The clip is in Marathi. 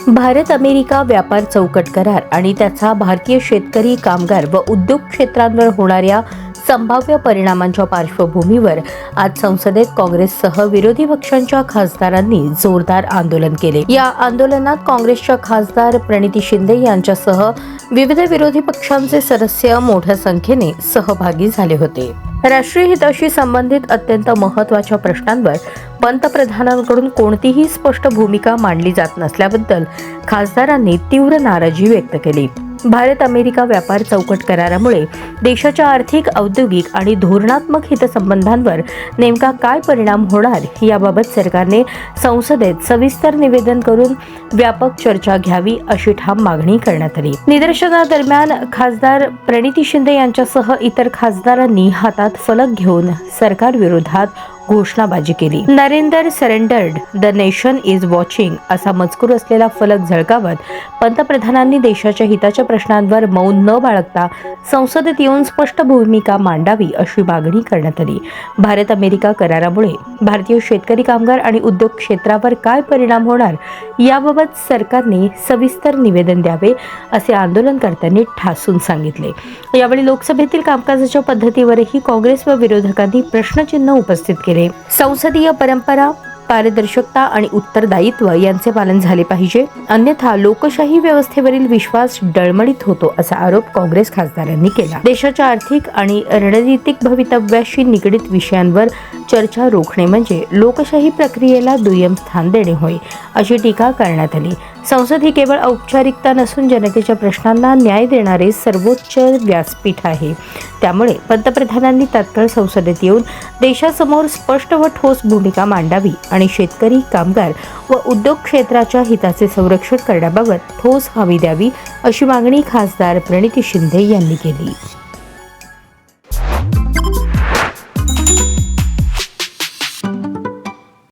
भारत अमेरिका व्यापार चौकट करार आणि त्याचा भारतीय शेतकरी, कामगार व उद्योग क्षेत्रांवर होणाऱ्या संभाव्य परिणामांच्या पार्श्वभूमीवर आज संसदेत काँग्रेससह विरोधी पक्षांच्या खासदारांनी जोरदार आंदोलन केले। या आंदोलनात काँग्रेसच्या खासदार प्रणिती शिंदे यांच्यासह विविध विरोधी पक्षांचे सदस्य मोठ्या संख्येने सहभागी झाले होते। राष्ट्रीय हिताशी संबंधित अत्यंत महत्त्वाच्या प्रश्नांवर पंतप्रधानांकडून कोणतीही स्पष्ट भूमिका मांडली जात नसल्याबद्दल खासदारांनी तीव्र नाराजी व्यक्त केली। भारत अमेरिका व्यापार चौकट करारामुळे देशाच्या आर्थिक, औद्योगिक आणि धोरणात्मक हितसंबंधांवर नेमका काय परिणाम होणार याबाबत सरकारने संसदेत सविस्तर निवेदन करून व्यापक चर्चा घ्यावी अशी ठाम मागणी करण्यात आली। निदर्शनादरम्यान खासदार प्रणिती शिंदे यांच्यासह इतर खासदारांनी हातात फलक घेऊन सरकारविरोधात घोषणाबाजी केली। Narendra surrendered, the nation is watching असा मजकूर असलेला फलक झळकावत पंतप्रधानांनी देशाच्या हिताच्या प्रश्नांवर मौन न बाळगता संसदेत येऊन स्पष्ट भूमिका मांडावी अशी मागणी करण्यात आली। भारत अमेरिका करारामुळे भारतीय शेतकरी, कामगार आणि उद्योग क्षेत्रावर काय परिणाम होणार याबाबत सरकारने सविस्तर निवेदन द्यावे असे आंदोलनकर्त्यांनी ठासून सांगितले। यावेळी लोकसभेतील कामकाजाच्या पद्धतीवरही काँग्रेस व विरोधकांनी प्रश्नचिन्ह उपस्थित केले। संसदीय परंपरा, पारदर्शकता आणि उत्तरदायित्व यांचे पालन झाले पाहिजे, अन्यथा लोकशाही व्यवस्थेवरील विश्वास डळमळीत होतो असा आरोप काँग्रेस खासदारांनी केला। देशाच्या आर्थिक आणि रणनीतिक भवितव्याशी निगडीत विषयांवर चर्चा रोखणे म्हणजे लोकशाही प्रक्रियेला दुय्यम स्थान देणे होय अशी टीका करण्यात आली। संसद ही केवळ औपचारिकता नसून जनतेच्या प्रश्नांना न्याय देणारे सर्वोच्च व्यासपीठ आहे। त्यामुळे पंतप्रधानांनी तात्काळ संसदेत येऊन देशासमोर स्पष्ट व ठोस भूमिका मांडावी आणि शेतकरी, कामगार व उद्योग क्षेत्राच्या हिताचे संरक्षण करण्याबाबत ठोस हमी द्यावी अशी मागणी खासदार प्रणिती शिंदे यांनी केली।